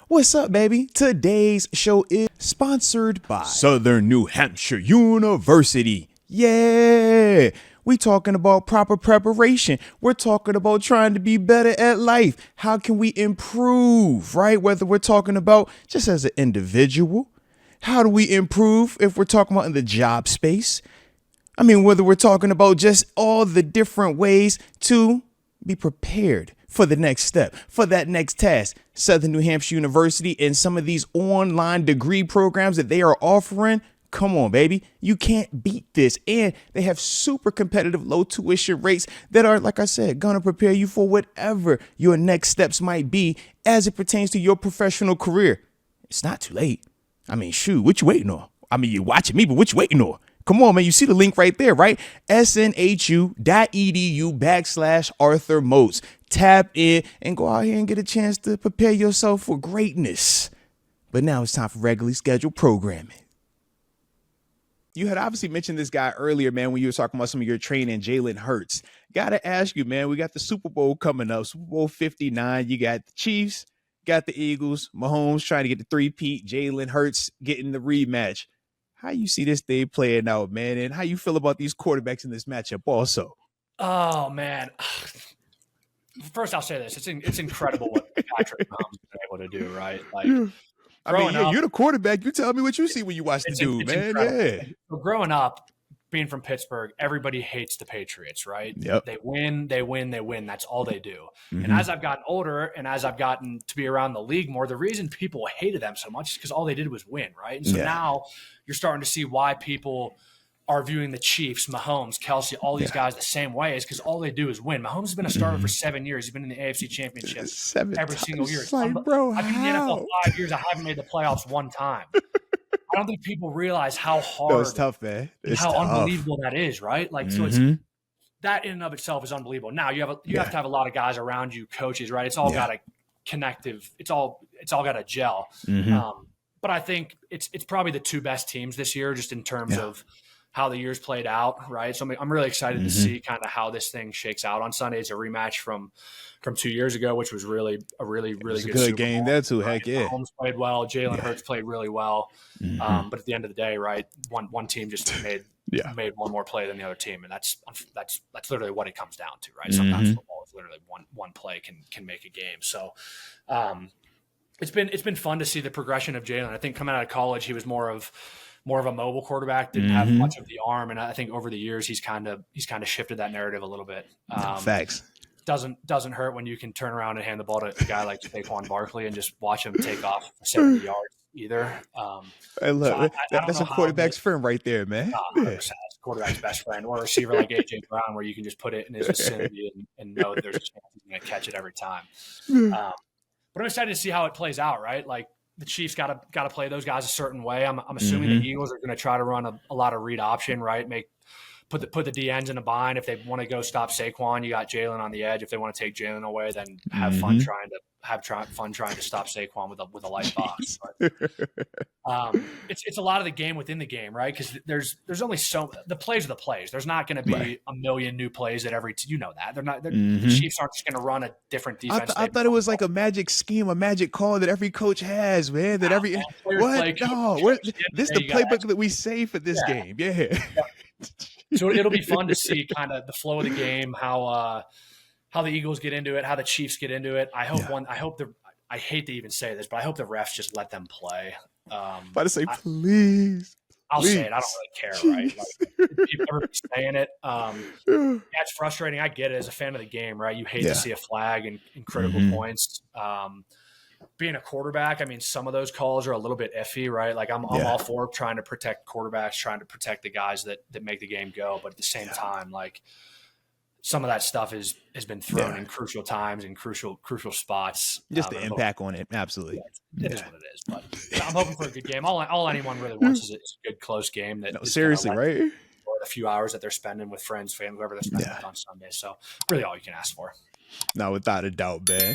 What's up, baby? Today's show is sponsored by Southern New Hampshire University. Yeah, we talking about proper preparation. We're talking about trying to be better at life. How can we improve, right? Whether we're talking about just as an individual, how do we improve if we're talking about in the job space? I mean, whether we're talking about just all the different ways to be prepared for the next step, for that next task. Southern New Hampshire University and some of these online degree programs that they are offering. Come on, baby. You can't beat this. And they have super competitive low tuition rates that are, like I said, going to prepare you for whatever your next steps might be as it pertains to your professional career. It's not too late. I mean, shoot, what you waiting on? I mean, you're watching me, but what you waiting on? Come on, man. You see the link right there, right? snhu.edu/Arthur Moats. Tap in and go out here and get a chance to prepare yourself for greatness. But now it's time for regularly scheduled programming. You had obviously mentioned this guy earlier, man, when you were talking about some of your training, Jalen Hurts. Got to ask you, man, we got the Super Bowl coming up, Super Bowl 59. You got the Chiefs, got the Eagles, Mahomes trying to get the three-peat, Jalen Hurts getting the rematch. How you see this thing playing out, man, and how you feel about these quarterbacks in this matchup also? Oh, man. First, I'll say this. It's incredible what Patrick Mahomes has been able to do, right? Like, I mean, yeah, you're the quarterback. You tell me what you see when you watch the dude, man. Incredible. Yeah. So growing up, being from Pittsburgh, everybody hates the Patriots, right? Yep. They win. That's all they do. Mm-hmm. And as I've gotten older and as I've gotten to be around the league more, the reason people hated them so much is because all they did was win, right? And so now you're starting to see why people are viewing the Chiefs, Mahomes, Kelsey, all these guys the same way is because all they do is win. Mahomes has been a starter for 7 years. He's been in the AFC Championship every single year. Like, bro, I've been in the NFL 5 years. I haven't made the playoffs one time. I don't think people realize how hard it's tough, man. It's how tough. unbelievable that is, right? Like, so it's that in and of itself is unbelievable. Now you have to have a lot of guys around you, coaches, right? It's all got a connective. It's all got a gel. But I think it's probably the two best teams this year, just in terms of how the year's played out, right? So I'm really excited to see kind of how this thing shakes out on Sunday. It's a rematch from 2 years ago, which was really good game there too. Heck yeah. Mahomes played well. Jalen Hurts played really well. But at the end of the day, right, one team just made one more play than the other team, and that's literally what it comes down to, right? Sometimes football is literally one play can make a game. So it's been fun to see the progression of Jalen. I think coming out of college, he was more of a mobile quarterback, didn't have much of the arm, and I think over the years he's kind of shifted that narrative a little bit. Facts. Doesn't hurt when you can turn around and hand the ball to a guy like Saquon Barkley and just watch him take off for 70 yards either. Hey, look, that's a quarterback's friend right there, man. 100%. Quarterback's best friend, or a receiver like A.J. Brown, where you can just put it in his vicinity and know that there's a chance he's going to catch it every time. But I'm excited to see how it plays out, right? Like, the Chiefs got to play those guys a certain way. I'm assuming the Eagles are going to try to run a lot of read option, right? Put the D ends in a bind. If they want to go stop Saquon, you got Jalen on the edge. If they want to take Jalen away, then have fun trying to stop Saquon with a light box. But, it's a lot of the game within the game, right? Because there's only the plays are the plays. There's not going to be a million new plays at every. You know that they're not. The Chiefs aren't just going to run a different defense. I thought it was like a magic scheme, a magic call that every coach has, man. That every what? No, this is the playbook that we save for this game. Yeah. So it'll be fun to see kind of the flow of the game, how the Eagles get into it, how the Chiefs get into it. I hate to even say this, but I hope the refs just let them play. About to say, please. I'll say it. I don't really care, right? Like, everybody's saying it. It's frustrating. I get it as a fan of the game, right? You hate to see a flag in critical points. Being a quarterback, I mean, some of those calls are a little bit iffy, right? Like I'm all for trying to protect quarterbacks, trying to protect the guys that make the game go. But at the same time, like some of that stuff has been thrown in crucial times and crucial spots. Just the impact on it. Absolutely. It is what it is. But I'm hoping for a good game. All anyone really wants is a good, close game. Seriously, right? Or the few hours that they're spending with friends, family, whoever they're spending with on Sunday. So really all you can ask for. No, without a doubt, man.